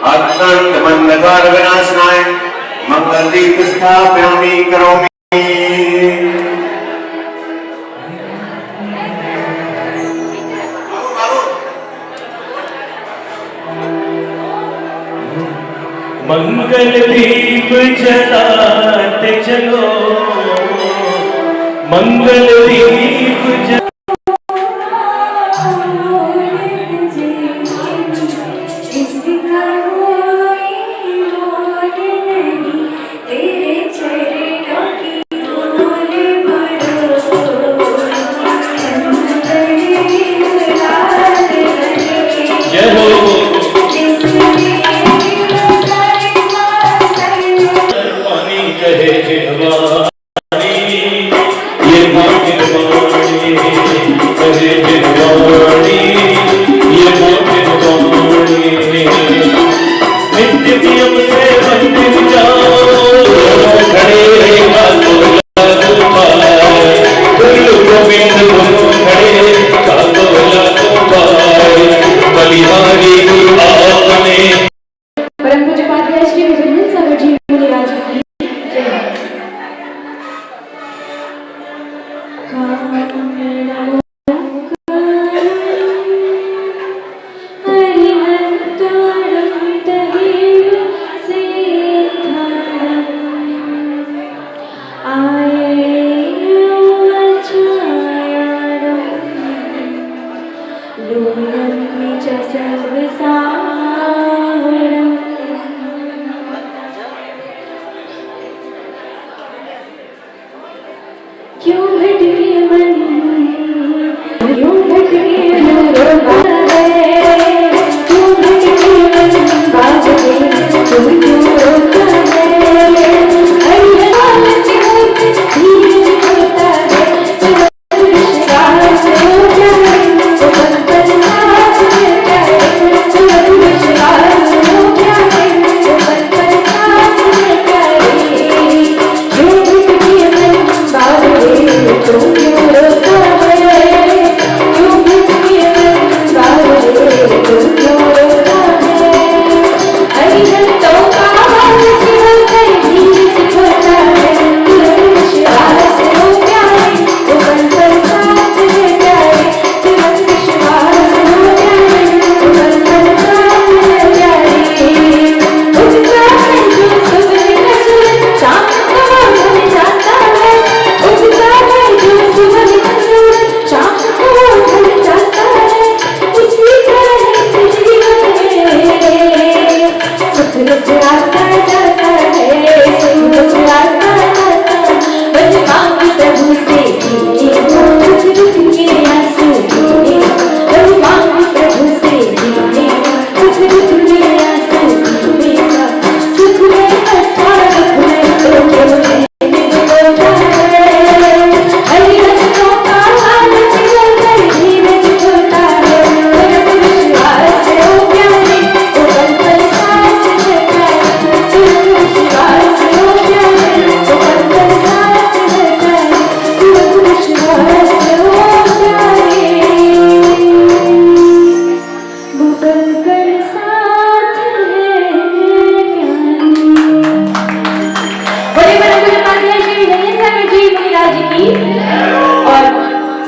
अत्यंत मंदकार विनाशनाय मंगल दीप स्थापयामि करोमि। मंगल दीप जलाते चलो, मंगल दीप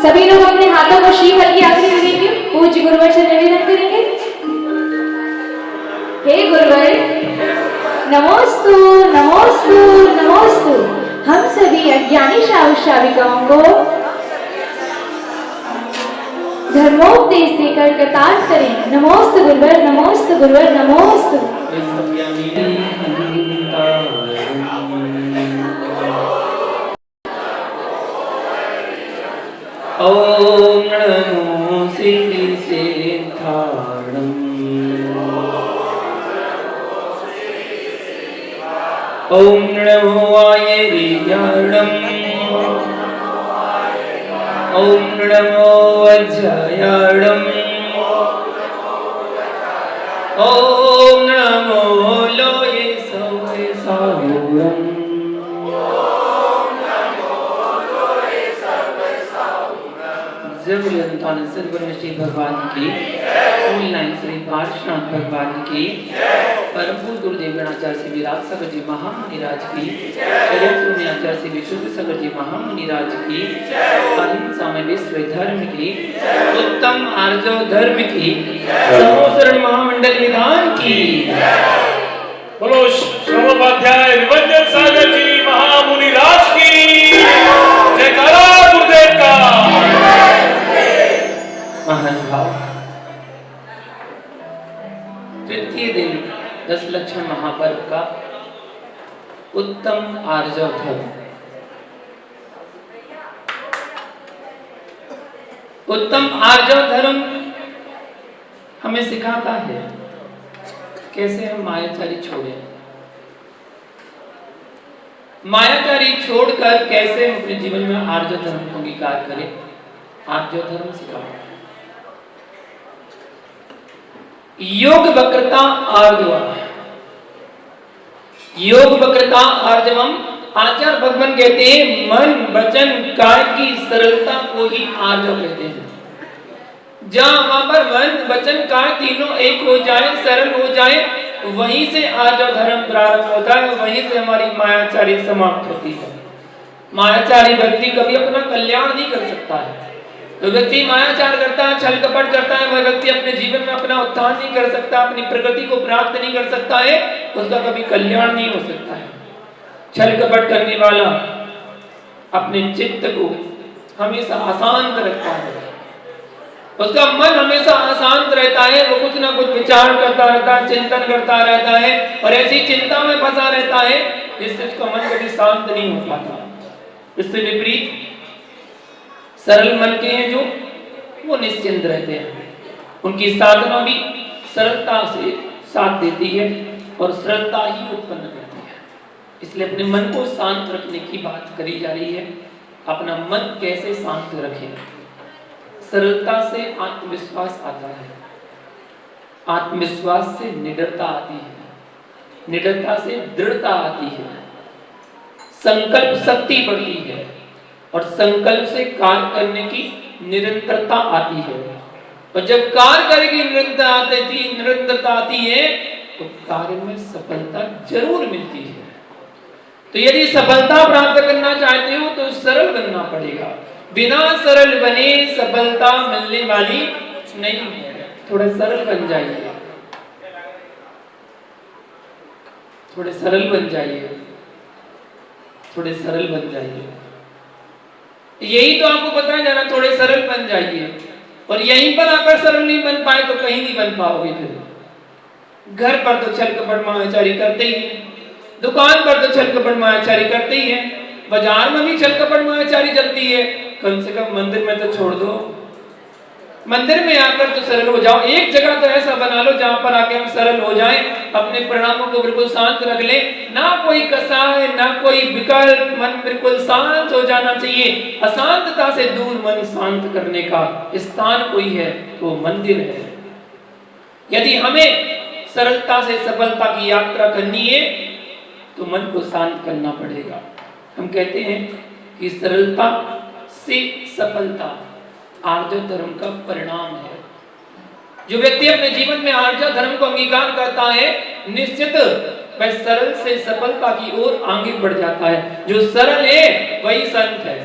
सभी लोग अपने हाथों को श्रीफल की आखिरी विधि पूज्य गुरुवर से निवेदन करेंगे। हे गुरुवर, नमोस्तु नमोस्तु नमोस्तु। हम सभी अज्ञानी श्रावक श्राविकाओं को धर्मोपदेश देकर कृतार्थ करें। नमोस्तु गुरुवर, नमोस्तु गुरुवर, नमोस्तु। ओम नमो श्री सिद्धाणम, ओम नमो आयर्याणम, ओम नमो वज्रायाणम, ओम नमो लोये सौखे साहुरम। जब भगवान की ऑनलाइन श्री पार्श्वनाथ भगवान की, परम पूज्य गुरुदेव गणाचार्य श्री विराट सागर जी महामुनिराज की, आचार्य श्री विशुद्ध सागर जी महामुनिराज की, अहिंसा में विश्व धर्म की, उत्तम आर्जव धर्म की, समोसरण महामंडल विधान की। बोलो श्रवोपाध्याय निरंजन सागर जी महामुनिराज की जयकारा गुरुदेव का। महानुभाव, तृतीय दिन 10 लक्षण महापर्व का उत्तम आर्जव धर्म। उत्तम आर्जव धर्म हमें सिखाता है कैसे हम मायाचारी छोड़े, मायाचारी छोड़कर कैसे हम अपने जीवन में आर्जव धर्म को अंगीकार करें। आर्जव धर्म सिखाओ। योग वक्रता आर्जवम, योग वक्रता आर्जवम। आचार्य भगवान कहते हैं मन वचन काय की सरलता को ही आर्जव कहते हैं। जहां वहां पर मन वचन काय तीनों एक हो जाए, सरल हो जाए, वहीं से आर्जव धर्म प्रारंभ होता है, वहीं से हमारी मायाचारी समाप्त होती है। मायाचारी व्यक्ति कभी अपना कल्याण नहीं कर सकता है। तो व्यक्ति मायाचार करता है, छल कपट करता है, वह व्यक्ति अपने जीवन में अपना उत्थान नहीं कर सकता, अपनी प्रगति को प्राप्त नहीं कर सकता है, उसका कभी कल्याण नहीं हो सकता है। छल कपट करने वाला अपने चित्त को हमेशा अशांत रखता है, उसका मन हमेशा अशांत रहता है, वो कुछ ना कुछ विचार करता रहता है, चिंतन करता रहता है और ऐसी चिंता में फंसा रहता है जिससे उसका मन कभी शांत नहीं हो पाता। इससे विपरीत सरल मन के हैं जो, वो निश्चिंत रहते हैं, उनकी साधना भी सरलता से साथ देती है और सरलता ही उत्पन्न करती है। इसलिए अपने मन को शांत रखने की बात करी जा रही है। अपना मन कैसे शांत रखें? सरलता से आत्मविश्वास आता है, आत्मविश्वास से निडरता आती है, निडरता से दृढ़ता आती है, संकल्प शक्ति बढ़ती है और संकल्प से कार्य करने की निरंतरता आती है। और जब कार्य करने की निरंतरता आती है तो कार्य में सफलता जरूर मिलती है। तो यदि सफलता प्राप्त करना चाहते हो तो सरल बनना पड़ेगा। बिना सरल बने सफलता मिलने वाली नहीं है। थोड़ा सरल बन जाइए, थोड़े सरल बन जाइए, थोड़े सरल बन जाइए। यही तो आपको पता है जाना, थोड़े सरल बन जाइए। और यहीं पर आकर सरल नहीं बन पाए तो कहीं नहीं बन पाओगे। फिर घर पर तो छल कपट मायाचारी करते ही है, दुकान पर तो छल कपट मायाचारी करते ही है, बाजार में भी छल कपट मायाचारी चलती है। कम से कम मंदिर में तो छोड़ दो, मंदिर में आकर तो सरल हो जाओ। एक जगह तो ऐसा बना लो जहां पर आके हम सरल हो जाएं, अपने परिणामों को बिल्कुल शांत रख ले, ना कोई कसाय ना कोई विकल्प, मन बिल्कुल शांत हो जाना चाहिए। अशांतता से दूर मन शांत करने का स्थान कोई है तो मंदिर है। यदि हमें सरलता से सफलता की यात्रा करनी है तो मन को शांत करना पड़ेगा। हम कहते हैं कि सरलता से सफलता आर्जव धर्म का परिणाम है। जो व्यक्ति अपने जीवन में आर्जव धर्म को अंगीकार करता है, निश्चित वह सरल से सफलता की ओर आगे बढ़ जाता है। जो सरल है वही संत है,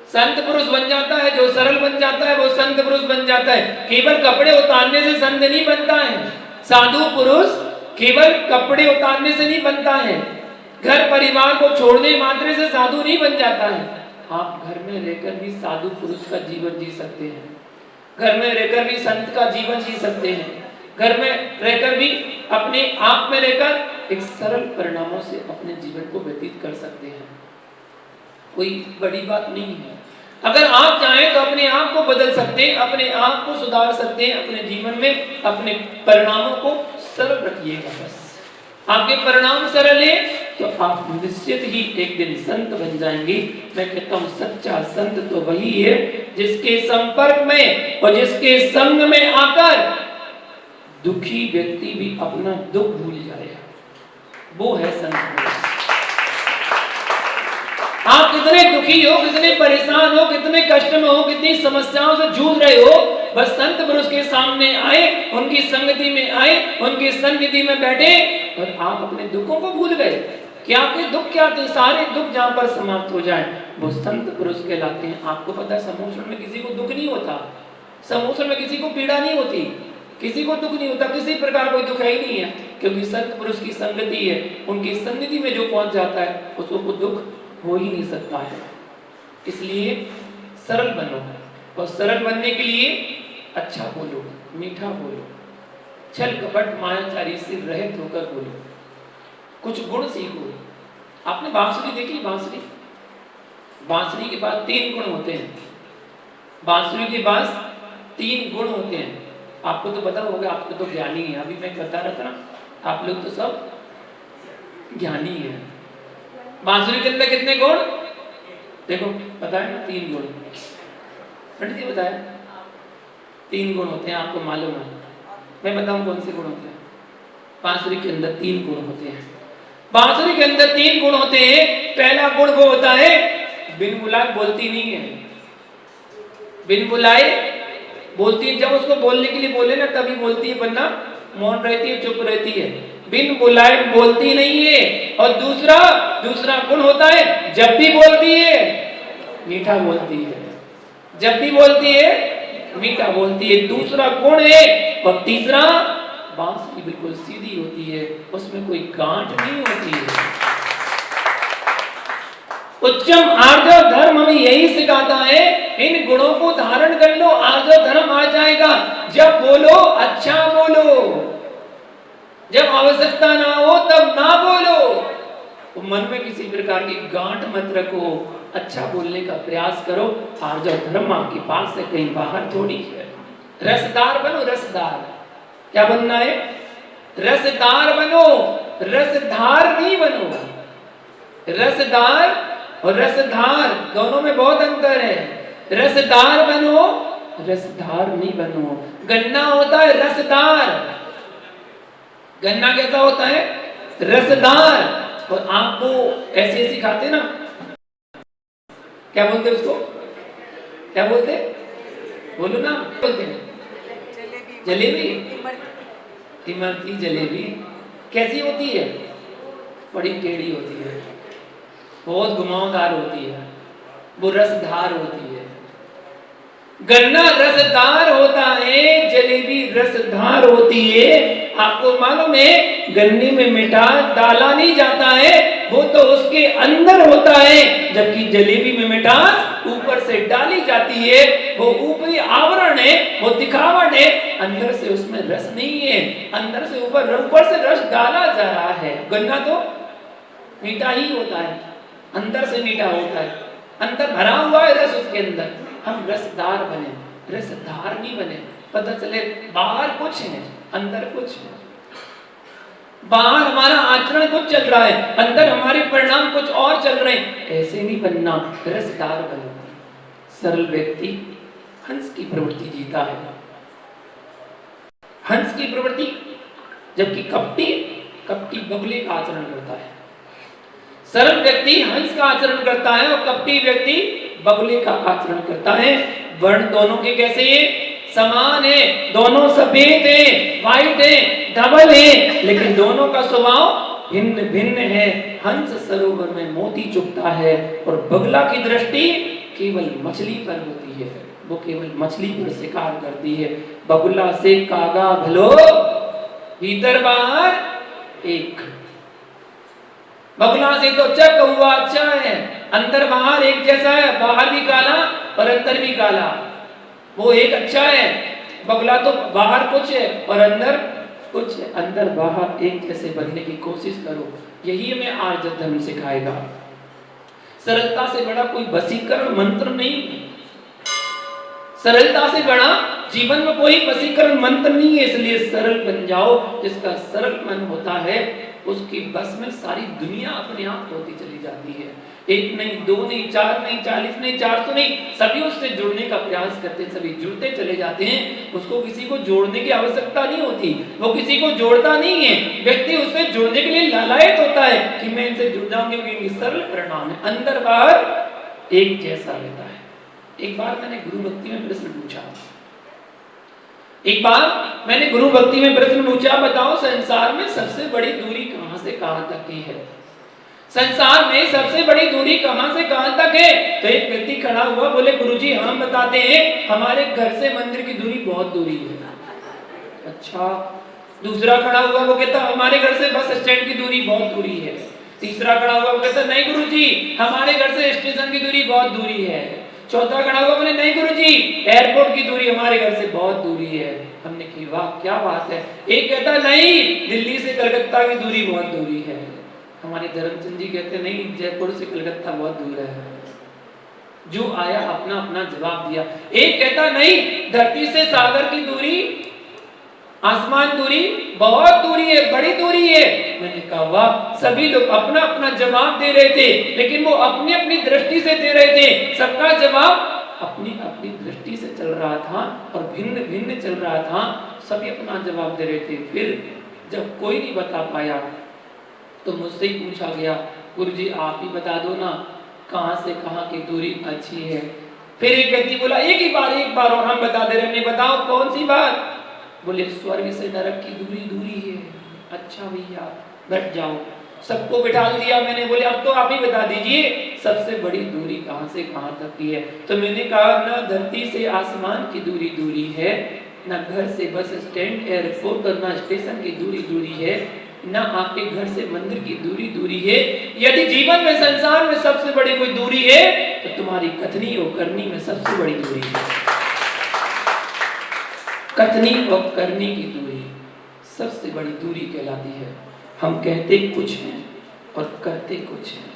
संत पुरुष बन जाता है। जो सरल बन जाता है वो संत पुरुष बन जाता है। केवल कपड़े उतारने से संत नहीं बनता है, साधु पुरुष केवल कपड़े उतारने से नहीं बनता है, घर परिवार को छोड़ने मात्र से साधु नहीं बन जाता है। आप घर में रहकर भी साधु पुरुष का जीवन जी सकते हैं, घर में रहकर भी संत का जीवन जी सकते हैं, घर में रहकर भी अपने आप में रहकर एक सरल परिणामों से अपने जीवन को व्यतीत कर सकते हैं। कोई बड़ी बात नहीं है। अगर आप चाहें तो अपने आप को बदल सकते हैं, अपने आप को सुधार सकते हैं, अपने जीवन में अपने परिणामों को सरल रखिएगा। बस आपके परिणाम सरल है तो आप निश्चित ही एक दिन संत बन जाएंगे। मैं कहता हूँ सच्चा संत तो वही है जिसके संपर्क में और जिसके संग में आकर दुखी व्यक्ति भी अपना दुख भूल जाए, वो है संत। आप कितने दुखी हो, कितने परेशान हो, कितने कष्ट में हो, कितनी समस्याओं से जूझ रहे हो, बस संत पुरुष के सामने आए, उनकी संगति में आए, उनकी सन्निधि में बैठे और आप अपने दुखों को भूल गए कि आपके दुख क्या थे, सारे दुख जहां पर समाप्त हो जाए वो संत पुरुष कहलाते हैं। आपको पता है समोषण में किसी को दुख नहीं होता, समोषण में किसी को पीड़ा नहीं होती, किसी को दुख नहीं होता, किसी प्रकार कोई दुख है ही नहीं है, क्योंकि संत पुरुष की संगति है, उनकी सन्निधि में जो पहुंच जाता है उसको कोई दुख हो ही नहीं सकता है। इसलिए सरल बनो, और सरल बनने के लिए अच्छा बोलो, मीठा बोलो, छल कपट मायाचारी से रहित होकर बोलो, कुछ गुण सीखो। आपने बांसुरी देखी? बांसुरी, बांसुरी के पास 3 गुण होते हैं। बांसुरी के पास 3 गुण होते हैं। आपको तो पता होगा, आपको तो ज्ञानी है, अभी मैं बता रहा था ना, आप लोग तो सब ज्ञानी है। बांसुरी के अंदर कितने गुण देखो, पता है ना? 3 गुण। पंडित जी बताया 3 गुण होते हैं, आपको मालूम है? मैं बताऊं कौन से गुण होते हैं? बांसुरी के अंदर 3 गुण होते हैं। बांसुरी के अंदर 3 गुण होते हैं। पहला गुण वो होता है बिन बुलाए बोलती नहीं है, बिन बुलाए बोलती है। जब उसको बोलने के लिए बोले ना तभी बोलती है, वरना मौन रहती है, चुप रहती है, बिन बुलाए बोलती नहीं है। और दूसरा गुण होता है जब भी बोलती है मीठा बोलती है, जब भी बोलती है मीठा बोलती है, दूसरा गुण है। और तीसरा, बांसुरी बिल्कुल सीधी होती है, उसमें कोई गांठ नहीं होती है। उच्चम आर्जव धर्म हमें यही सिखाता है, इन गुणों को धारण कर लो, आर्जव धर्म आ जाएगा। जब बोलो अच्छा बोलो, जब आवश्यकता ना हो तब ना बोलो, तो मन में किसी प्रकार की गांठ मत रखो, अच्छा बोलने का प्रयास करो। आर्जव धर्म आपके पास से कहीं बाहर थोड़ी है। रसदार बनो, रसदार। क्या बनना है? रसदार बनो, रसधार नहीं बनो। रसदार और रसधार दोनों में बहुत अंतर है। रसदार बनो, रसधार नहीं बनो। गन्ना होता है रसदार, गन्ना कैसा होता है? रसदार। और आपको ऐसे ऐसे खाते ना, क्या बोलते उसको? क्या बोलते? बोलो ना, बोलते हैं जलेबी, इमरती जलेबी। कैसी होती है? बड़ी टेढ़ी होती है, बहुत घुमावदार होती है, वो रसधार होती है। गन्ना रसदार होता है, जलेबी रसधार होती है। आपको मालूम है गन्ने में मिठास डाला नहीं जाता है, वो तो उसके अंदर होता है, जबकि जलेबी में मिठास ऊपर से डाली जाती है। वो ऊपरी आवरण है, वो दिखावट है, अंदर से उसमें रस नहीं है। अंदर से ऊपर से रस डाला जा रहा है। गन्ना तो मीठा ही होता है, अंदर से मीठा होता है, अंदर भरा हुआ है रस उसके अंदर। हम रसदार बने, रसधार नहीं बने। पता चले बाहर कुछ है, अंदर कुछ है। बाहर हमारा आचरण कुछ चल रहा है, अंदर हमारे परिणाम कुछ और चल रहे हैं। ऐसे नहीं बनना, रसदार बनो। सरल व्यक्ति हंस की प्रवृत्ति जीता है, हंस की प्रवृत्ति, जबकि कपटी बगुले का आचरण करता है। सरल व्यक्ति हंस का आचरण करता है और कपटी व्यक्ति बगुले का आचरण करता है। वर्ण दोनों के कैसे है? समान है, दोनों सफेद है, व्हाइट है, डबल है, लेकिन दोनों का स्वभाव भिन्न भिन्न है। हंस सरोवर में मोती चुभता है और बगुला की दृष्टि केवल मछली पर होती है, वो केवल मछली पर शिकार करती है। बगुला से कागा भलो, भीतर बाहर एक। बगुला से तो चक हुआ अच्छा है, अंदर बाहर एक जैसा है, बाहर भी काला और अंदर भी काला, वो एक अच्छा है। बगुला तो बाहर कुछ है और अंदर कुछ है, अंदर बाहर एक जैसे बनने की कोशिश करो। यही हमें आर्य धर्म सिखाएगा। सरलता से बड़ा कोई वशीकरण मंत्र नहीं है, सरलता से बड़ा जीवन में कोई वशीकरण मंत्र नहीं है। इसलिए सरल बन जाओ। जिसका सरल मन होता है उसकी बस में सारी दुनिया अपने आप होती चली जाती है। 1 नहीं, 2 नहीं, 4 नहीं, 40 नहीं, 400 नहीं, सभी उससे जुड़ने का प्रयास करते हैं, सभी जुड़ते चले जाते हैं। उसको किसी को जोड़ने की आवश्यकता नहीं होती, वो किसी को जोड़ता नहीं है। व्यक्ति उससे जुड़ने के लिए लालायित होता है कि मैं इनसे जुड़ जाऊंगी, क्योंकि सरल परिणाम है, अंदर बाहर एक जैसा रहता है। एक बार मैंने गुरु भक्ति में प्रश्न पूछा, एक बार मैंने गुरु भक्ति में प्रश्न पूछा, बताओ संसार में सबसे बड़ी दूरी कहां से कहां तक की है? संसार में सबसे बड़ी दूरी कहां से कहां तक है? तो एक व्यक्ति खड़ा हुआ, बोले गुरुजी हम बताते हैं, हमारे घर से मंदिर की दूरी बहुत दूरी है। अच्छा। दूसरा खड़ा हुआ, वो कहता हमारे घर से बस स्टैंड की दूरी बहुत दूरी है। तीसरा खड़ा हुआ, वो कहता नहीं गुरुजी हमारे घर से स्टेशन की दूरी बहुत दूरी है। चौथा खड़ा हुआ, बोले नहीं गुरुजी एयरपोर्ट की दूरी हमारे घर से बहुत दूरी है। हमने कहा वाह क्या बात है। एक कहता नहीं दिल्ली से कलकत्ता की दूरी बहुत दूरी है। हमारे धर्मचंद जी कहते नहीं जयपुर से कलकत्ता बहुत दूर है। जो आया अपना अपना जवाब दिया। एक कहता नहीं धरती से सागर की दूरी, आसमान दूरी बहुत दूरी है, बड़ी दूरी है। मैंने कहा वाह, सभी लोग अपना अपना जवाब दे रहे थे, लेकिन वो अपनी अपनी दृष्टि से दे रहे थे। सबका जवाब अपनी अपनी दृष्टि से चल रहा था और भिन्न भिन्न चल रहा था। सभी अपना जवाब दे रहे थे। फिर जब कोई नहीं बता पाया तो मुझसे ही पूछा गया, गुरुजी आप ही बता दो ना कहां से कहां की दूरी अच्छी है। फिर एक व्यक्ति बोला एक बार और हम बता दे रहे हैं, बताओ कौन सी बात? बोले स्वर्ग से नरक की दूरी दूरी है। अच्छा भैया बैठ जाओ। सबको बिठा दिया मैंने। बोले अब तो आप ही बता दीजिए सबसे बड़ी दूरी कहां से कहां तक की है। तो मैंने कहा ना धरती से आसमान की दूरी दूरी है, ना घर से बस स्टैंड एयरपोर्ट और ना स्टेशन की दूरी दूरी है, ना आपके घर से मंदिर की दूरी दूरी है। यदि जीवन में संसार में सबसे बड़ी कोई दूरी है तो तुम्हारी कथनी और करनी में सबसे बड़ी दूरी है। कथनी और करनी की दूरी सबसे बड़ी दूरी कहलाती है। हम कहते कुछ हैं और करते कुछ हैं।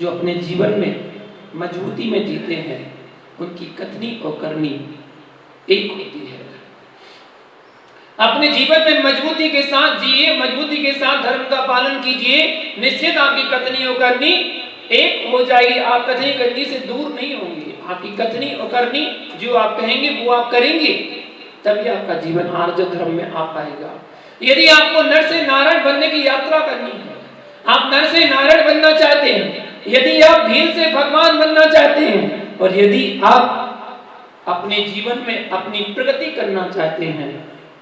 जो अपने जीवन में मजबूती में जीते हैं उनकी कथनी और करनी एक होती है। अपने जीवन में मजबूती के साथ जिए, मजबूती के साथ धर्म का पालन कीजिए, निश्चित आपकी कथनी और करनी एक हो जाएगी। आप कथनी करनी से दूर नहीं होंगे। आपकी कथनी और करनी जो आप कहेंगे वो आप करेंगे, तभी आपका जीवन आर्य धर्म में आ पाएगा। यदि आपको नर से नारायण बनने की यात्रा करनी है, आप नर से नारायण बनना चाहते हैं, यदि आप भील से भगवान बनना चाहते हैं, और यदि आप अपने जीवन में अपनी प्रगति करना चाहते हैं,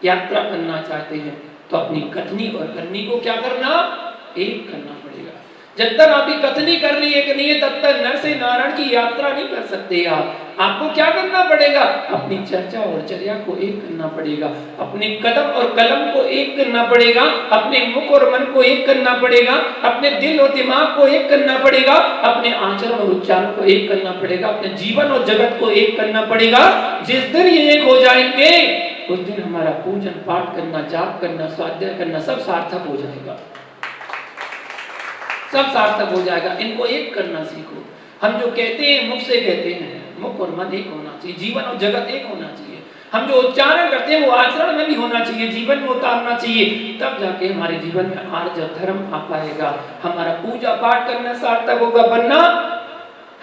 यात्रा करना चाहते हैं, तो अपनी कथनी और करनी को क्या करना? एक करना पड़ेगा। जब तक आपकी कथनी करनी एक नहीं है तब तक नर से नारायण की यात्रा नहीं कर सकते आप। आपको क्या करना पड़ेगा? अपनी चर्चा और चर्या को एक करना पड़ेगा, अपने कदम और कलम को एक करना पड़ेगा, अपने मुख और मन को एक करना पड़ेगा, अपने दिल और दिमाग को एक करना पड़ेगा, अपने आचरण और उच्चारण को एक करना पड़ेगा, अपने जीवन और जगत को एक करना पड़ेगा। जिस दिन ये एक हो जाएंगे उस दिन हमारा पूजन पाठ करना, जाप करना, स्वाध्याय करना सब सार्थक हो जाएगा, सब सार्थक हो जाएगा। इनको एक करना सीखो। हम जो कहते हैं मुख से कहते हैं, मुख और मन एक होना चाहिए, जीवन और जगत एक होना चाहिए। हम जो उच्चारण करते हैं वो आचरण में भी होना चाहिए, जीवन में उतारना चाहिए, तब जाके हमारे जीवन में आर्य धर्म आ पाएगा। हमारा पूजा पाठ करना सार्थक होगा। वरना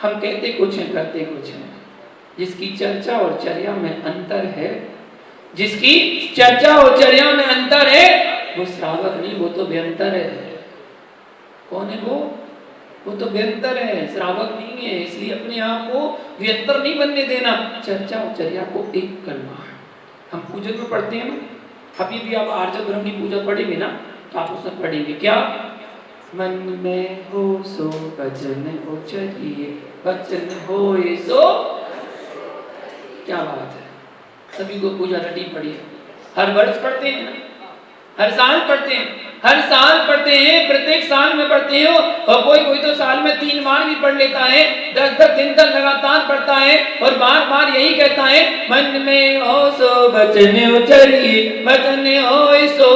हम कहते कुछ हैं करते कुछ हैं। जिसकी चर्चा और चर्या में अंतर है, जिसकी चर्चा और चर्या में अंतर है वो श्रावक नहीं, वो तो व्यंतर है। कौन है वो? वो तो व्यंतर है, श्रावक नहीं है। इसलिए अपने आप को व्यंतर नहीं बनने देना, चर्चा और चर्या को एक करना है। हम पूजन में पढ़ते हैं ना, अभी भी आप आर्य धर्म की पूजा पढ़ेंगे ना तो आप उसमें पढ़ेंगे क्या? मन में हो सो वचन उचरिए, वचन होए सो। क्या बात है, सभी को पूजा रटी पड़ी है। हर वर्ष पढ़ते हैं ना, हर साल पढ़ते हैं, हर साल पढ़ते हैं, प्रत्येक साल में पढ़ते हो। और कोई कोई तो साल में 3 बार भी पढ़ लेता है, 10-10 दिन तक लगातार पढ़ता है और बार बार यही कहता है मन में हो सो वचन उचरिए, वचन होए सो।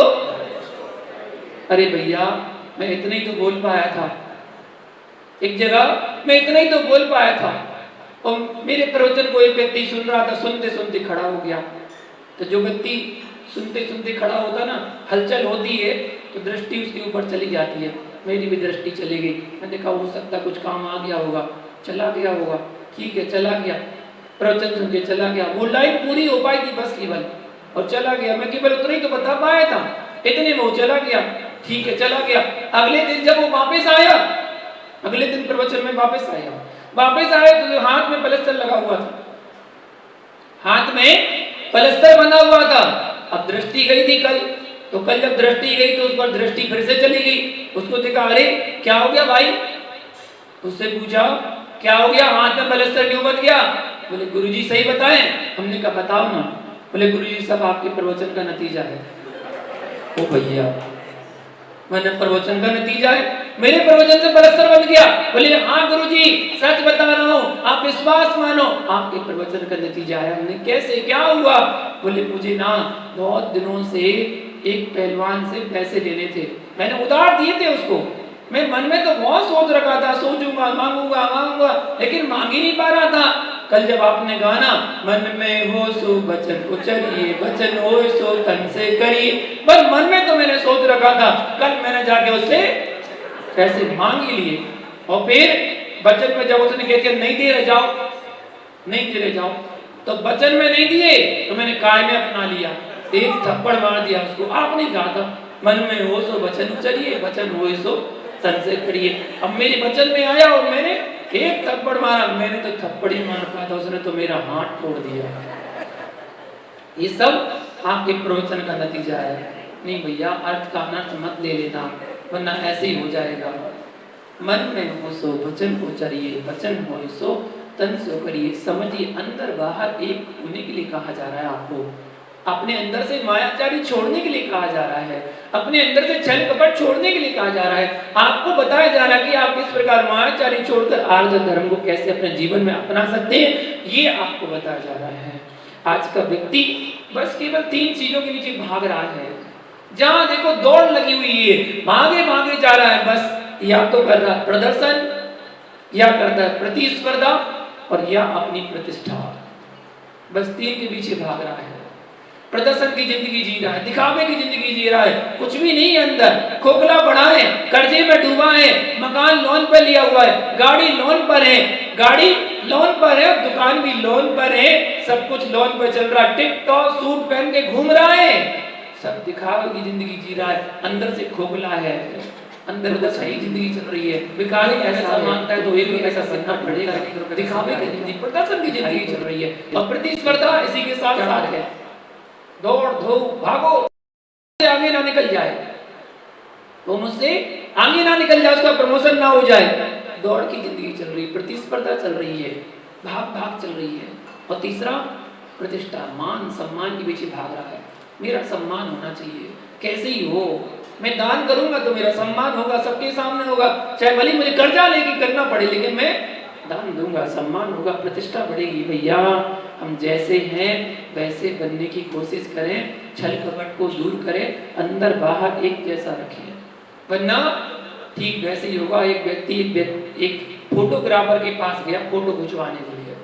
अरे भैया मैं इतना ही तो बोल पाया था, एक जगह मैं इतना ही तो बोल पाया था और मेरे प्रवचन को एक व्यक्ति सुन रहा था, सुनते सुनते खड़ा हो गया। तो जो व्यक्ति सुनते सुनते खड़ा होता ना, हलचल होती है तो दृष्टि उसके ऊपर चली जाती है। मेरी भी दृष्टि चली गई। मैंने कहा हो सकता कुछ काम आ गया होगा, चला गया होगा। ठीक है चला गया, प्रवचन सुन के चला गया। वो लाइन पूरी हो पाई थी बस केवल, और चला गया। मैं केवल उतना ही तो बता पाया था, इतने में वो चला गया। ठीक है चला गया। अगले दिन जब वो वापस आया, अगले दिन प्रवचन में वापस आया तो हाथ में प्लास्टर लगा हुआ था, हाथ में पलस्तर बना हुआ था। अब दृष्टि गई थी कल, तो कल जब दृष्टि गई तो उस पर दृष्टि फिर से चली गई। उसको देखा, अरे क्या हो गया भाई? उससे पूछा क्या हो गया, हाथ में पलस्तर क्यों बन गया? बोले गुरुजी सही बताएं। हमने कहा बताओ ना। बोले गुरुजी सब आपके प्रवचन का नतीजा है। ओ भैया, मैंने प्रवचन का नतीजा है, मेरे प्रवचन से पलस्तर बन गया? बोले हाँ गुरुजी सच बता रहा हूँ, आप विश्वास मानो, आपके प्रवचन का नतीजा है। हमने कैसे, क्या हुआ? बोले मुझे ना बहुत दिनों से एक पहलवान से पैसे लेने थे, मैंने उधार दिए थे उसको। मैं मन में तो बहुत सोच रखा था, सोचूंगा मांगूंगा मांगूंगा, लेकिन मांग ही नहीं पा रहा था। कल जब आपने गाना मन में हो सो वचन उचरिए, वचन हो सो तन से करिए, बस मन में तो मैंने सोच रखा था, कल मैंने जाके उससे पैसे मांग ही लिए। और फिर वचन में जब उसने कह दिया नहीं दे रहे जाओ, नहीं दे रहे जाओ, तो वचन में नहीं दिए तो मैंने काय में अपना लिया, एक थप्पड़ मार दिया उसको। आपने कहा था मन में हो सो वचन उचरिए, वचन हो सो तन से करिए। अब मेरे वचन में आया और मैंने एक थप्पड़ मारा, मैंने तो थप्पड़ ही मार पाया था, उसने तो मेरा हाथ तोड़ दिया। ये सब आपके प्रवचन का नतीजा है। नहीं भैया, अर्थ का अनर्थ मत ले लेना, वरना ऐसे ही हो जाएगा। मन में हो सो वचन उचरिए, वचन हो सो तन से करिए। समझिए, अंदर बाहर एक होने के लिए कहा जा रहा है आपको, अपने अंदर से मायाचारी छोड़ने के लिए कहा जा रहा है, अपने अंदर से छल कपट छोड़ने के लिए कहा जा रहा है। आपको बताया जा रहा है कि आप किस प्रकार मायाचारी छोड़कर आर्य धर्म को कैसे अपने जीवन में अपना सकते हैं, ये आपको बताया जा रहा है। आज का व्यक्ति बस केवल 3 चीजों के पीछे भाग रहा है। जहां देखो दौड़ लगी हुई है, भागे भागे जा रहा है। बस या तो कर रहा है प्रदर्शन, या करता है प्रतिस्पर्धा, और या अपनी प्रतिष्ठा। बस 3 के पीछे भाग रहा है। प्रदर्शन की जिंदगी जी रहा है, दिखावे की जिंदगी जी रहा है, कुछ भी नहीं है अंदर, खोखला पड़ा है, कर्जे में डूबा है, मकान लोन पर लिया हुआ है, गाड़ी लोन पर है, गाड़ी लोन पर है, दुकान भी लोन पर है, सब कुछ लोन पर चल रहा है, टिकटॉक सूट पहन के घूम रहा है, सब दिखावे की जिंदगी जी रहा है, अंदर से खोखला है, अंदर उधर सही जिंदगी चल रही है। भिखारी ऐसा मांगता है तो एक भी ऐसा करना पड़ेगा, दिखावे की जिंदगी, प्रदर्शन की जिंदगी चल रही है, और प्रतिस्पर्धा इसी के साथ साथ है। दौड़ धूप भागो, आगे ना निकल जाए, तो मुझसे आगे ना निकल जाए, उसका प्रमोशन ना हो जाए। दौड़ की जिंदगी चल रही है, प्रतिस्पर्धा चल रही है, भाग भाग चल रही है। और तीसरा प्रतिष्ठा, मान सम्मान के पीछे भाग रहा है। मेरा सम्मान होना चाहिए, कैसे ही हो, मैं दान करूंगा तो मेरा सम्मान होगा, सबके सामने होगा, चाहे भले मुझे कर्जा लेके करना पड़े, लेकिन मैं दान दूंगा, सम्मान होगा, प्रतिष्ठा बढ़ेगी। भैया, हम जैसे हैं वैसे बनने की कोशिश करें, छल कपट को दूर करें, अंदर बाहर एक जैसा रखें, वरना ठीक वैसे ही होगा। एक व्यक्ति एक फोटोग्राफर के पास गया फोटो खिंचवाने के लिए।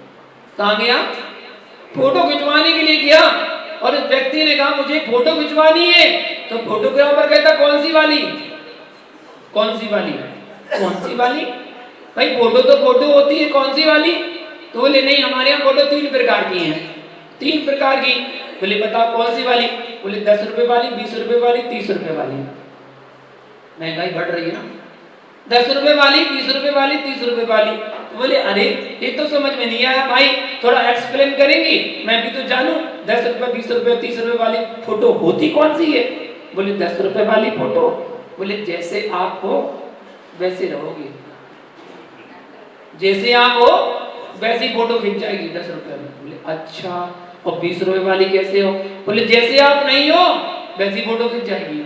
कहाँ गया? फोटो खिंचवाने के लिए गया, और उस व्यक्ति ने कहा मुझे फोटो खिंचवानी है। तो फोटोग्राफर कहता कौन सी वाली, कौन सी वाली, कौन सी वाली? भाई फोटो तो फोटो होती है, कौन सी वाली? तो बोले नहीं, हमारे यहाँ फोटो 3 प्रकार की हैं, 3 प्रकार की। बोले बताओ कौन सी वाली? बोले 10 रुपए वाली, 20 रुपए वाली, 30 रुपए वाली। महंगाई बढ़ रही है ना, 10 रुपए वाली, 20 रुपए वाली, 30 रुपए वाली। तो बोले अरे ये तो समझ में नहीं आया भाई, थोड़ा एक्सप्लेन करेंगी, मैं भी तो जानूं 10 रुपए, 20 रुपए, 30 रुपए वाली फोटो होती कौन सी है? बोले 10 रुपए वाली फोटो। बोले जैसे आप हो वैसे रहोगे, जैसे आप हो वैसी फोटो खिंच जाएगी 10 रुपए में। बोले अच्छा, और 20 रुपए वाली कैसे हो? बोले जैसे आप नहीं हो वैसी फोटो खिंच जाएगी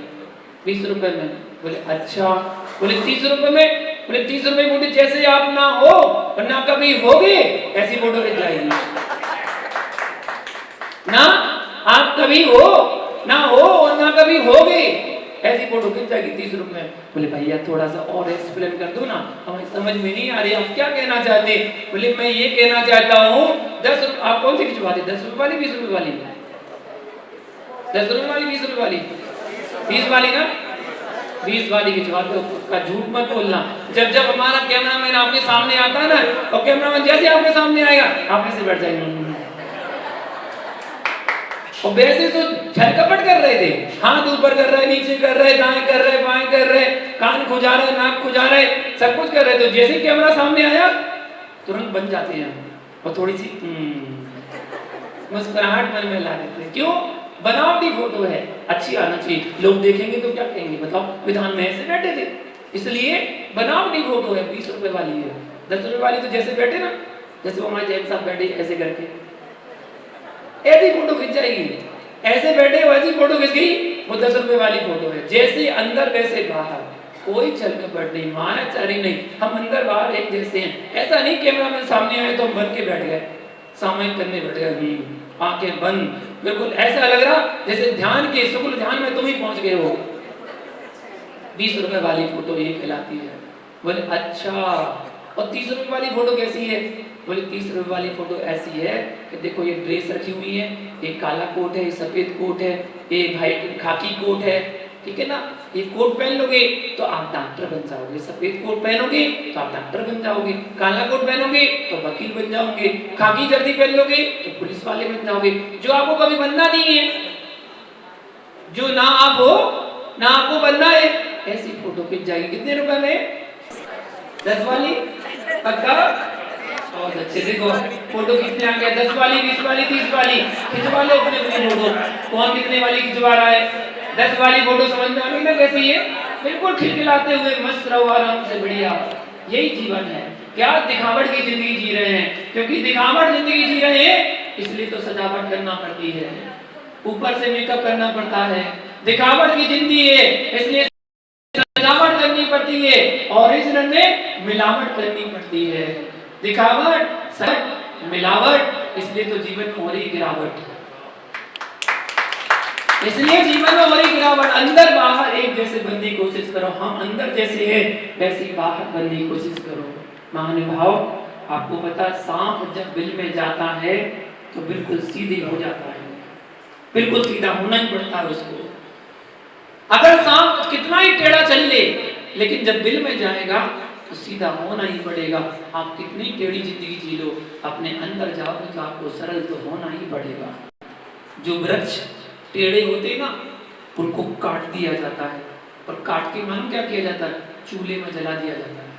20 रुपए में। बोले अच्छा। बोले 30 रुपए में? बोले 30 रुपए बोले जैसे आप ना हो और ना कभी होगे ऐसी फोटो खिंच जाएगी, ना आप कभी हो ना हो और ना कभी होगे ऐसी फोटो खिंच जाएगी 30 रुपए में। बोले भैया थोड़ा सा और एक्सप्लेन कर दो ना, हमें समझ में नहीं आ रही, आप क्या कहना चाहते? बोले मैं ये कहना चाहता हूँ 10 रुपए, आप कौन सी खिंचवाते? 10 रुपए वाली, 20 रुपए वाली? 10 रुपए वाली, 20 रुपए वाली? 20 वाली ना, 20 वाली खिंचवाते हो, उसका झूठ मत बोलना। जब जब हमारा कैमरामैन आपके सामने आता है ना, और कैमरामैन जैसे आपके सामने आएगा आप ऐसे बैठ जाएंगे, और वैसे तो छल कपट कर रहे थे, हाथ ऊपर कर रहे, नीचे कर रहे, दाएं कर रहे, बाएं कर रहे, कान खुजा रहे, नाक खुजा रहे, सब कुछ कर रहे थे। जैसे कैमरा सामने आया तुरंत बन जाते हैं, और थोड़ी सी मुस्कुराहट मन में ला देते हैं। क्यों? बनावटी फोटो है, अच्छी आना चाहिए। लोग देखेंगे तो क्या कहेंगे बताओ, विधान में ऐसे बैठे थे, इसलिए बनावटी फोटो है। 20 रुपए वाली है, 10 रुपए वाली तो जैसे बैठे ना, जैसे वो हमारे जैन साहब बैठे ऐसे करके, ऐसी फोटो खिंच जाएगी। ऐसे बैठे वैसी फोटो खिंच गई, वो 10 रुपए वाली फोटो है। जैसे अंदर वैसे बाहर, कोई चल के बढ़ नहीं, मायाचारी नहीं, हम अंदर बाहर एक जैसे हैं। ऐसा नहीं कैमरा मैन सामने आए तो हम बन के बैठ गए, सामने करने बैठ गए, आंखें बंद, बिल्कुल ऐसा लग रहा जैसे ध्यान के शुक्ल ध्यान में तुम ही पहुंच गए हो। 20 रुपए वाली फोटो ये कहलाती है। बोले अच्छा, और 30 रुपए वाली फोटो कैसी है? बोले 30 रुपए वाली फोटो ऐसी है कि देखो ये ड्रेस रखी हुई है, एक काला कोट है, एक सफेद कोट है, एक वाइट खाकी कोट है, ठीक है ना। ये कोट पहन लोगे तो आप डॉक्टर बन जाओगे, सफेद कोट पहनोगे तो आप डॉक्टर बन जाओगे, काला कोट पहनोगे तो वकील बन जाओगे, खाकी वर्दी पहन लोगे तो पुलिस वाले बन जाओगे। जो आपको कभी बनना नहीं है, जो ना आप हो ना आपको बनना है, ऐसी फोटो खिंच जाएगी। कितने रुपए में? 10 वाली पक्का? बहुत अच्छे, देखो फोटो कितने आ गया, 10 वाली, 20 वाली, 30 वाली, खिंचवा लो अपने फोटो। कौन कितने वाली खिंचवा रहा है? 10 वाली फोटो समझ में आ गई ना कैसी है? बिल्कुल खिलखिलाते हुए मस्त रहो आराम से, बढ़िया। यही जीवन है। क्या दिखावट की जिंदगी जी रहे हैं? क्योंकि दिखावट जिंदगी जी रहे हैं इसलिए तो सजावट करना पड़ती है, ऊपर से मेकअप करना पड़ता है। दिखावट की जिंदगी है इसलिए सजावट करनी पड़ती है, ओरिजिनल में मिलावट करनी पड़ती है। दिखावट, सच, मिलावट, इसलिए तो जीवन में हो रही गिरावट, इसलिए जीवन में हो रही गिरावट। अंदर बाहर एक जैसे बनने की कोशिश करो। हम अंदर जैसे हैं वैसे बाहर बनने की कोशिश करो। महानुभाव, आपको पता सांप जब बिल में जाता है तो बिल्कुल सीधे हो जाता है, बिल्कुल सीधा होना ही पड़ता है उसको। अगर सांप कितना ही टेढ़ा चल ले, लेकिन जब बिल में जाएगा तो सीधा होना ही पड़ेगा। आप कितनी टेढ़ी जिंदगी जी लो, अपने अंदर जाओगे तो आपको सरल तो होना ही पड़ेगा। जो वृक्ष टेढ़े होते ना उनको काट दिया जाता है, और काट के मालूम क्या किया जाता है? चूल्हे में जला दिया जाता है।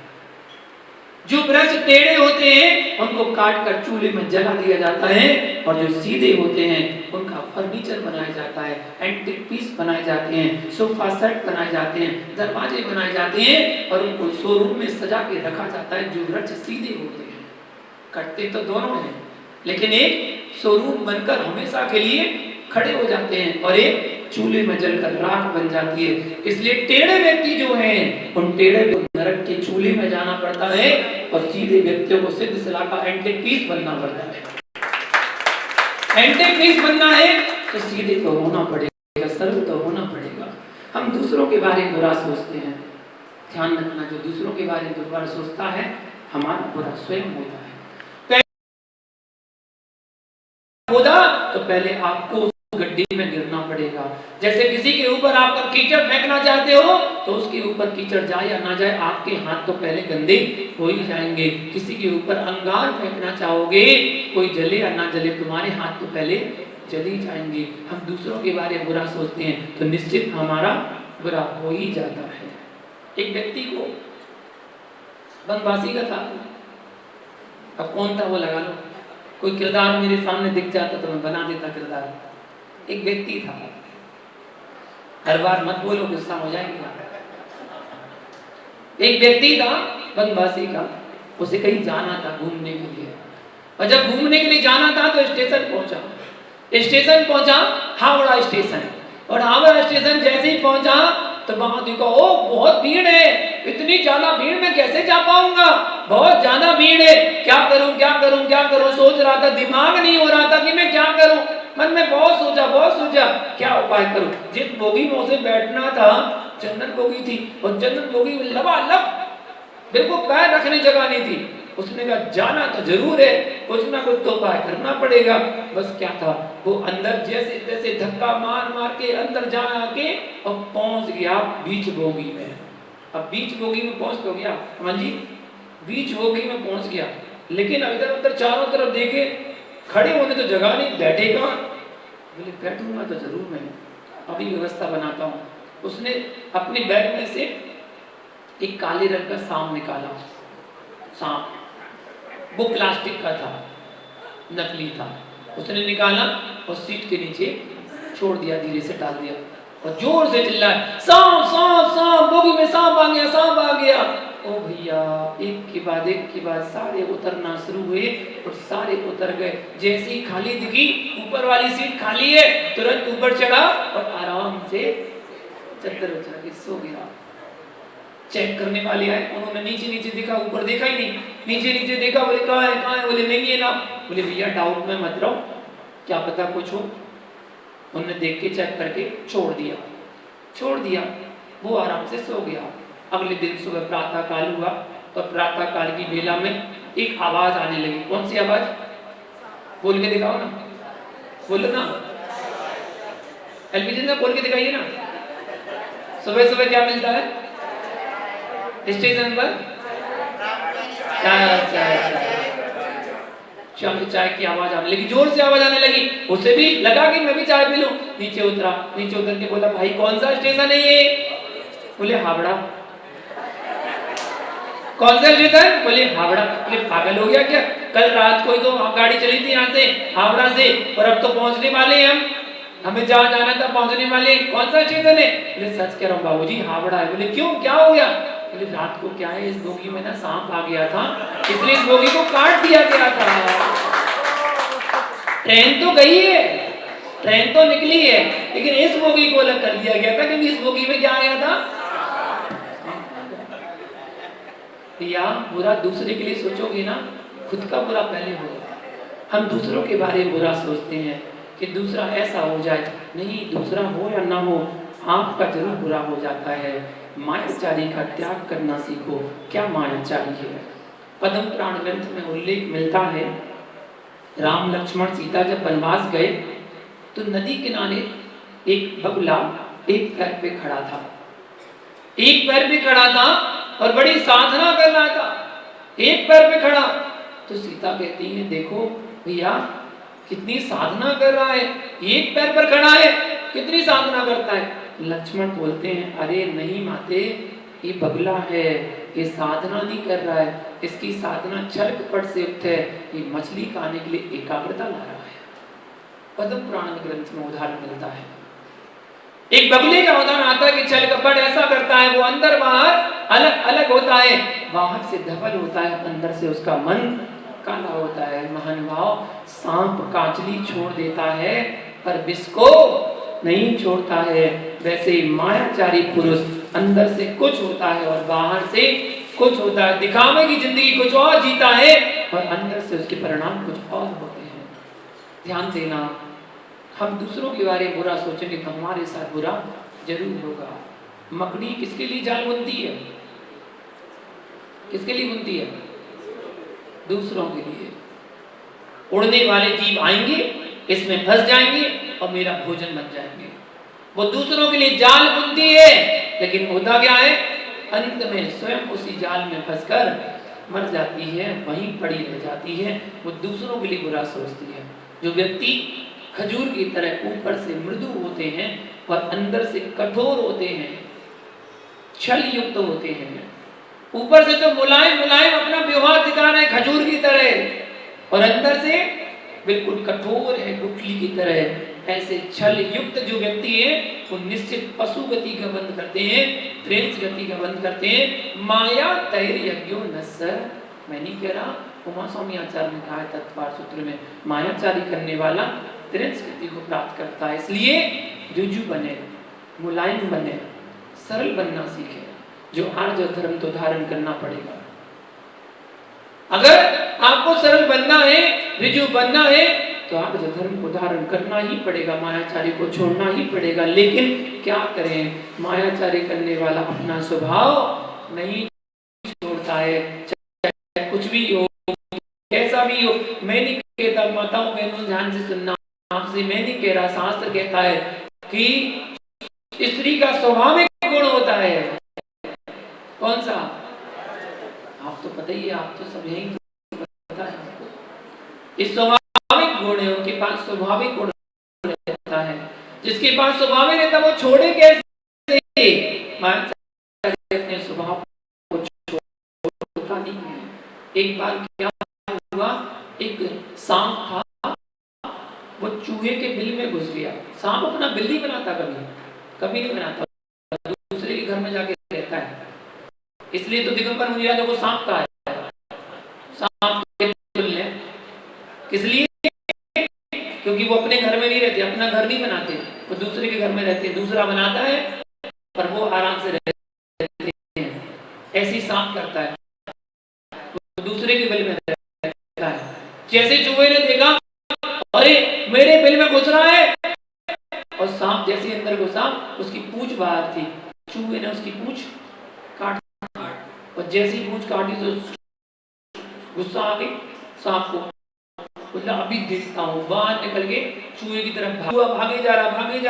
जो वृक्ष टेढ़े होते हैं उनको काट कर चूल्हे में जला दिया जाता है, और जो सीधे होते हैं उनका फर्नीचर बनाया जाता है, एंटीक पीस बनाए जाते हैं, सोफा सेट बनाए जाते हैं, दरवाजे बनाए जाते हैं, और उनको शोरूम में सजा के रखा जाता है। जो वृक्ष सीधे होते हैं, कटते तो दोनों हैं, लेकिन एक शोरूम बनकर हमेशा के लिए खड़े हो जाते हैं, और एक चूल्हे में जलकर राख बन जाती है। इसलिए टेढ़े व्यक्ति जो हैं उन टेढ़े को नरक के चूल्हे में जाना पड़ता है, और सीधे व्यक्तियों को सिद्ध सलाह का एंटीक पीस बनना पड़ता है। एंटीक पीस बनना है तो सीधे तो होना पड़ेगा, सरल तो होना पड़ेगा। हम दूसरों के बारे में बुरा सोचते हैं, ध्यान रखना, जो दूसरों के बारे में बुरा सोचता है हमारा बुरा स्वयं होता है। खुदा तो पहले आपको गड्ढे में गिरना पड़ेगा। जैसे किसी के ऊपर आप कीचड़ फेंकना चाहते हो तो उसके ऊपर कीचड़ जाए या ना जाए, आपके हाथ तो पहले गंदे हो ही जाएंगे। किसी के ऊपर अंगार फेंकना चाहोगे, कोई जले या ना जले, तुम्हारे हाथ तो पहले जल ही जाएंगे। हम दूसरों के बारे में बुरा सोचते हैं तो निश्चित हमारा बुरा हो ही जाता है। एक व्यक्ति को बनवासी का था, अब कौन था वो लगा लो, कोई किरदार मेरे सामने दिख जाता तो मैं बना देता किरदार। एक व्यक्ति था, हर बार मत बोलो गुस्सा हो जाएगा। एक व्यक्ति था बनवासी का, उसे कहीं जाना था घूमने के लिए, और जब घूमने के लिए जाना था तो स्टेशन पहुंचा हावड़ा स्टेशन, और हावड़ा स्टेशन जैसे ही पहुंचा तो वहां देखा ओ बहुत भीड़ है, इतनी ज्यादा भीड़ में कैसे जा पाऊंगा, बहुत ज्यादा भीड़ है, क्या करूं सोच रहा था, दिमाग नहीं हो रहा था कि मैं क्या करूं। मन में बहुत सोचा क्या उपाय करूं। जिस बोगी में उसे बैठना था जनरल बोगी थी, और जनरल बोगी में लबालब बिल्कुल पैर रखने जगह नहीं थी। उसने कहा जाना तो जरूर है, कुछ ना कुछ तो उपाय करना पड़ेगा। बस क्या था, वो अंदर जैसे जैसे धक्का मार के अंदर जा आके और पहुंच गया बीच बोगी में। अब बीच बोगी में पहुंच तो गया, हाँ जी बीच बोगी में पहुंच गया, लेकिन इधर उधर चारों तरफ देखे, खड़े होने तो जगह नहीं, बैठे कहाँ? बोले बैठूंगा तो जरूर मैं, अभी व्यवस्था बनाता हूँ। उसने अपने बैग में से एक काले रंग का सांप निकाला। सांप वो प्लास्टिक का था, नकली था, उसने निकाला और सीट के नीचे छोड़ दिया, धीरे से डाल दिया और जोर से चिल्लाया, सांप सांप सांप, बोगी में सांप आ गया, सांप आ गया। ओ भैया, एक के बाद सारे उतरना शुरू हुए और सारे उतर गए। जैसे ही खाली दिखी, ऊपर वाली सीट खाली है, तुरंत ऊपर चढ़ा और आराम से चद्दर बिछा के सो गया। चेक करने वाले आए, उन्होंने नीचे नीचे देखा, ऊपर देखा ही नहीं, नीचे नीचे देखा, बोले कहाँ है, बोले नहीं है ना। बोले भैया डाउट में मत रहो, क्या पता कुछ हो। उन्होंने देख के चेक करके छोड़ दिया, वो आराम से सो गया। अगले दिन सुबह प्रातः काल हुआ और प्रातः काल की बेला में एक आवाज आने लगी। कौन सी आवाज? बोल के दिखाओ ना, बोलो ना, एलपीजी ना, बोल के दिखाइए ना। सुबह सुबह क्या मिलता है स्टेशन पर? चाय की आवाज आने लगी, जोर से आवाज आने लगी। उसे भी लगा कि मैं भी चाय पी लूं। नीचे उतर के बोला, भाई कौन सा स्टेशन है ये? बोले हावड़ा। कौन सा स्टेशन? बोले हावड़ा। बोले पागल हो गया क्या? कल रात को तो गाड़ी चली थी यहाँ से हावड़ा से, और अब तो पहुंचने वाले हैं हमें जहाँ जाना था पहुंचने वाले। कौन सा स्टेशन है? बोले सच कह रहा हूँ बाबूजी, हावड़ा है। बोले क्यों, क्या हो गया? बोले रात को क्या है, इस बोगी में ना सांप आ गया था, इसलिए इस बोगी को काट दिया गया था। ट्रेन तो गई है, ट्रेन तो निकली है, लेकिन इस बोगी को अलग कर दिया गया था, क्योंकि इस बोगी में क्या आया था? या बुरा दूसरे के लिए सोचोगे ना, खुद का बुरा पहले होगा। हम दूसरों के बारे में बुरा सोचते हैं कि दूसरा ऐसा हो जाए, नहीं, दूसरा हो या ना हो, आपका जरूर बुरा हो जाता है। मायाचारी का त्याग करना सीखो। क्या मायाचारी है? पद्म पुराण ग्रंथ में उल्लेख मिलता है, राम लक्ष्मण सीता जब वनवास गए तो नदी किनारे एक बगुला एक पैर पे खड़ा था और बड़ी साधना कर रहा था। एक पैर पे खड़ा, तो सीता कहती है, देखो भैया कितनी साधना कर रहा है, एक पैर पर खड़ा है, कितनी साधना करता है। लक्ष्मण बोलते हैं, अरे नहीं माते, ये बगुला है, ये साधना नहीं कर रहा है, इसकी साधना छल कपट से युक्त है, ये मछली खाने के लिए एकाग्रता ला रहा है। पद्म पुराण ग्रंथ में उदाहरण मिलता है, एक बगुले का उदाहरण आता है कि छल कपट ऐसा करता है, वो अंदर बाहर अलग अलग होता है, बाहर से धवल होता है, अंदर से उसका मन काला होता है। महानुभाव, सांप कांचली छोड़ देता है पर विष को नहीं छोड़ता है। वैसे मायाचारी पुरुष अंदर से कुछ होता है और बाहर से कुछ होता है, दिखावे की जिंदगी कुछ और जीता है और अंदर से उसके परिणाम कुछ और होते हैं। ध्यान देना, हम दूसरों के बारे में बुरा सोचेंगे तो हमारे साथ बुरा जरूर होगा। मकड़ी किसके लिए जाल बुनती है? किसके लिए बुनती है? दूसरों के लिए। उड़ने वाले जीव आएंगे, इसमें फंस जाएंगे और मेरा भोजन बन जाएंगे। वो दूसरों के लिए जाल बुनती है, लेकिन होता क्या है, अंत में स्वयं उसी जाल में फंसकर मर जाती है, वहीं पड़ी रह जाती है। वो दूसरों के लिए बुरा सोचती है। जो व्यक्ति खजूर की तरह ऊपर से मृदु होते हैं और अंदर से कठोर होते हैं, छल युक्त होते हैं, ऊपर से तो मुलायम मुलायम अपना व्यवहार दिखा रहे हैं खजूर की तरह और अंदर से बिल्कुल कठोर है गुठली की तरह। ऐसे छल युक्त जो व्यक्ति है वो निश्चित पशु गति का बंद करते हैं, त्रेंस गति का बंद करते हैं। माया तैर्यज्ञो नस्सर, मैं नहीं कह रहा, उमा स्वामी आचार्य ने कहा है तत्वार सूत्र में, मायाचारी करने वाला त्रेंस गति को प्राप्त करता है। इसलिए रुजु बने, मुलायम बने, सरल बनना सीखे। जो आर्य धर्म तो धारण करना पड़ेगा। अगर आपको सरल बनना है, ऋजु बनना है, तो आर्य धर्म को धारण करना ही पड़ेगा, मायाचारी को छोड़ना ही पड़ेगा। लेकिन क्या करें, मायाचारी करने वाला अपना स्वभाव नहीं छोड़ता है, चाहे कुछ भी हो, कैसा भी हो। मैं नहीं कहता, माताओं बहनों ध्यान से सुनना, आपसे मैं नहीं कह रहा, शास्त्र कहता है कि स्त्री का स्वाभाविक गुण होता है। कौन सा? आप तो पता ही है, आप तो सब यही पता है आपको। इस स्वाभाविक गुण है, उनके पास स्वाभाविक गुण रहता है। जिसके पास स्वाभाविक रहता वो छोड़े कैसे? अपने स्वभाव को छोड़ता नहीं है। एक बार क्या हुआ, एक सांप था सांप अपना बिल्ली बनाता कभी कभी नहीं बनाता, दूसरे के घर में जाके रहता है। इसलिए तो दिगंबर मुनिराजों को सांप कहा है, सांप के तुल्य। किस लिए? क्योंकि वो अपने घर में नहीं रहते, अपना घर नहीं बनाते, वो दूसरे के घर में रहते हैं। दूसरा बनाता है पर वो आराम से रहते हैं। ऐसी सांप करता है, वो दूसरे के बिल में रहता है। जैसे चूहे ने देखा अरे मेरे बिल में घुस रहा है, और सांप जैसे अंदर घुसा, उसकी पूंछ बाहर थी, चूहे ने उसकी पूंछ काट दी, और जैसी पूंछ काटी तो गुस्सा आ गई सांप को, बोला अभी देखता हूँ। बाहर निकल के चूहे की तरफ भागे जा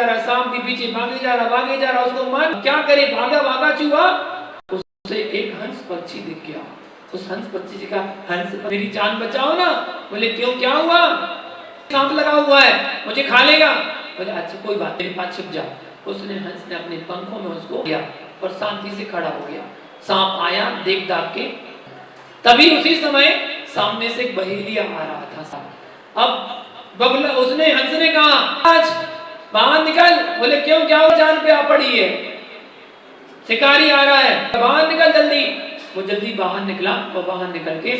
रहा, सांप के पीछे भागे जा रहा, उसको मन क्या करे, भागा चूहा, उसे एक हंस पक्षी दिख गया। उस हंस पक्षी जी का, हंस मेरी जान बचाओ ना। बोले क्यों, क्या हुआ? सांप लगा हुआ है, मुझे खा लेगा। बोले अच्छा कोई बात, मेरे पास छिप जा। उसने, हंस ने अपने पंखों में उसको दिया और शांति से खड़ा हो गया। सांप आया देख दाख के, तभी उसी समय सामने से एक बहेलिया आ रहा था। अब बगुला, उसने, हंस ने कहा आज बाहर निकल। बोले क्यों, क्या हुआ? जान पे आ पड़ी है, शिकारी आ रहा है, बाहर निकल जल्दी। वो जल्दी बाहर निकला, और बाहर निकल के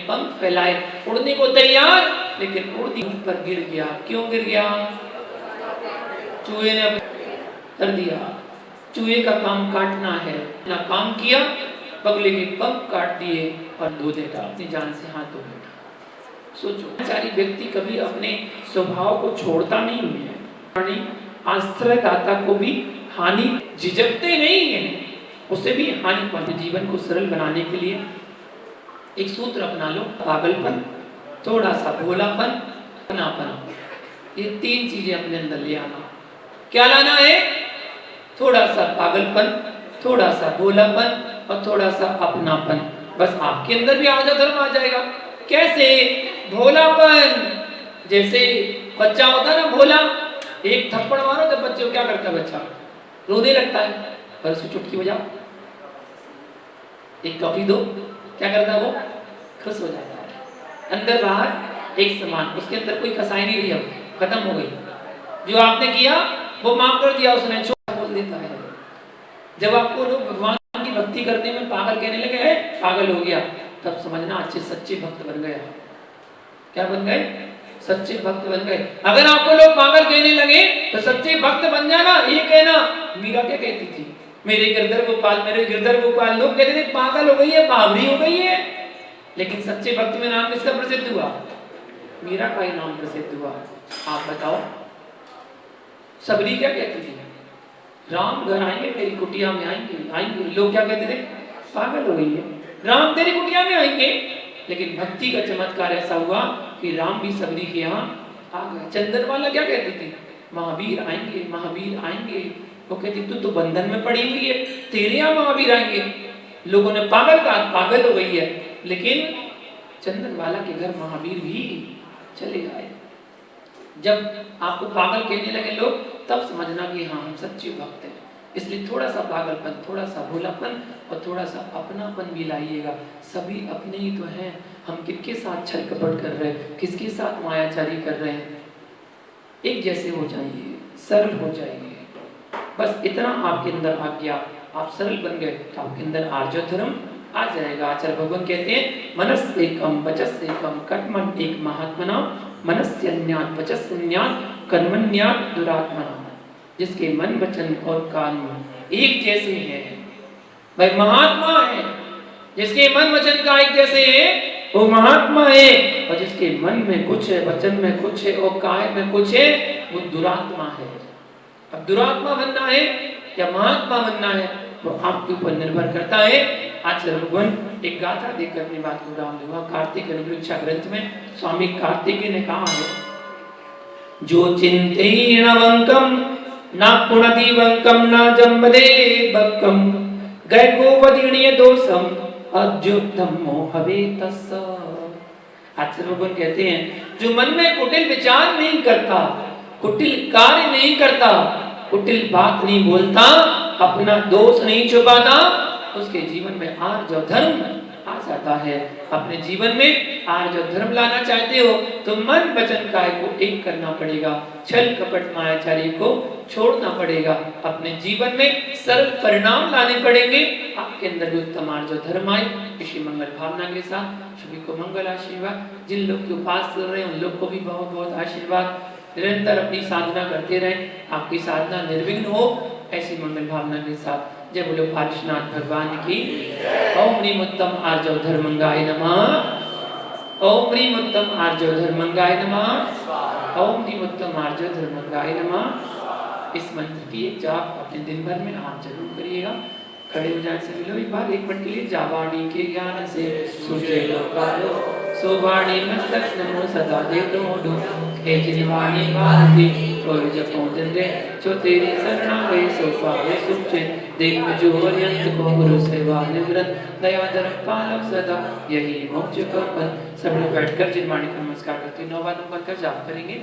पंख फैलाए, उड़ने को तैयार, लेकिन उड़ती पर गिर गया। क्यों गिर गया? चूहे ने कर दिया। चूहे का काम काटना है, ना काम किया, बगले के पंख काट दिए और धो देता, अपनी जान से हाथ धो देता। सोचो, बेचारी व्यक्ति कभी अपने स्वभाव को छोड़ता नहीं है, आश्रयदाता को भी हानि झिझकते नहीं है, उसे भी हानि पहुंचे। जीवन को सरल बनाने के लिए एक सूत्र अपना लो, पागलपन, थोड़ा सा भोलापन, अपनापन, ये तीन चीजें अपने अंदर ले आना। क्या लाना है? थोड़ा सा पागलपन, थोड़ा सा भोलापन और थोड़ा सा अपनापन। बस आपके अंदर भी आजा धर्म आ जाएगा। कैसे? भोलापन, जैसे बच्चा होता है ना भोला, एक थप्पड़ मारो तो बच्चे को क्या करता है? बच्चा रोने लगता है, पर उसको चुटकी बजाओ, एक टॉफी दो, क्या करता है? वो खुश हो जाता है। अंदर बाहर एक समान, उसके अंदर कोई कसाई नहीं रही, अब खत्म हो गई। जो आपने किया वो माफ कर दिया उसने, छोटा बोल देता है। जब आपको लोग भगवान की भक्ति करने में पागल कहने लगे हैं, पागल हो गया, तब समझना अच्छे सच्चे भक्त बन गए। क्या बन गए? सच्चे भक्त बन गए। अगर आपको लोग पागल कहने लगे तो सच्चे भक्त बन जाना। ये कहना, मीरा क्या कहती थी, मेरे गिरधर गोपाल, मेरे गिरधर गोपाल। लोग कहते थे पागल हो गई है, बावरी हो गई है, लेकिन सच्चे भक्त में नाम किसका प्रसिद्ध हुआ? मीरा का ही नाम प्रसिद्ध हुआ। आप बताओ, सबरी क्या कहती थी? राम घर आएंगे, तेरी कुटिया में आएंगे। लोग क्या कहते थे? पागल हो गई है, राम तेरी कुटिया में आएंगे। लेकिन भक्ति का चमत्कार ऐसा हुआ कि राम भी सबरी के यहाँ आ गए। चंदनवाला क्या कहती थी? महावीर आएंगे, महावीर आएंगे। वो कहती तू तो बंधन में पड़ी हुई है, तेरे यहाँ महावीर आएंगे। लोगों ने पागल कहा, पागल हो गई है, लेकिन चंदनवाला के घर महावीर भी चले आए। जब आपको पागल कहने लगे लोग, तब समझना कि हाँ हम सच्चे भक्त हैं। इसलिए थोड़ा सा पागलपन, थोड़ा सा भोलापन और थोड़ा सा अपनापन भी लाइएगा। सभी अपने ही तो हैं, हम किसके साथ छल कपट कर रहे हैं, किसके साथ मायाचारी कर रहे हैं। एक जैसे हो जाइए, सरल हो जाइए, बस इतना आपके अंदर आ गया, आप सरल बन गए तो आपके अंदर आर्य धर्म आ जाएगा। आचार्य भगवान कहते हैं मनस एकम वचस एकम कर्मण एक महात्मना, मनस्यन्यात् वचस्यन्यात् कर्मण्यात् दुरात्मना। जिसके मन वचन और कर्म एक जैसे हैं, भाई महात्मा है। जिसके मन वचन का एक जैसे है वो महात्मा है, और जिसके मन में कुछ है, वचन में कुछ है और काय में कुछ है, वो दुरात्मा है। अब दुरात्मा बनना है या महात्मा बनना है वो आपके ऊपर निर्भर करता है। आचार्य भगवान एक गाथा देकर अपनी बात को विराम दूंगा। कार्तिक अनुप्रेक्षा ग्रंथ में स्वामी कार्तिकेय ने कहा है, जो चिंतेन वंकम ना पुनति वंकम ना जम्बदे बक्कम गय गोवदीर्णीय दोषम अद्युक्तम मोहवे तस्स। आचार्य भगवान कहते हैं जो मन में कुटिल विचार नहीं करता, कुटिल कार्य नहीं करता, कुटिल बात नहीं बोलता, अपना दोष नहीं छुपाता, उसके जीवन में आर्य धर्म आ जाता है। अपने जीवन में आज जो धर्म लाना चाहते हो तो मन वचन काय को एक करना पड़ेगा, छल कपट मायाचारी को छोड़ना पड़ेगा। अपने जीवन में सरल परिणाम लाने पड़ेंगे, आपके अंदर भी उत्तम आर्य जो धर्म आए। इसी मंगल भावना के साथ सभी को मंगल आशीर्वाद। जिन लोग के उपास कर रहे हैं उन लोग को भी बहुत बहुत आशीर्वाद। निरंतर अपनी साधना करते रहें, आपकी साधना निर्विघ्न हो, ऐसी मंगल भावना के साथ। जय बोलो पार्श्वनाथ भगवान की। ओम ह्रीम उत्तम आर्जव धर्मंगाय नमः। ओम ह्रीम उत्तम आर्जव धर्मंगाय नमः। ओम ह्रीम उत्तम आर्जव धर्मंगाय नमः। इस मंत्र की एक जाप अपने दिन भर में आप जरूर करिएगा। खड़े हो जाए से मिलो एक बार, एक मिनट के लिए। जावाणी के ज्ञान से सूझे लोकालो, सोवाणी मस्तक नमो सदा देव दो। हे जिनवाणी भारती कोई जपो दिन रे, जो तेरी शरणा गए सो पावे सुचे। देख में जो अर्यंत को गुरु सेवा निवृत्त, दया धर्म पालो सदा यही मोक्ष का पद। सब लोग बैठकर जिनवाणी का नमस्कार करते 9 बार का जाप करेंगे।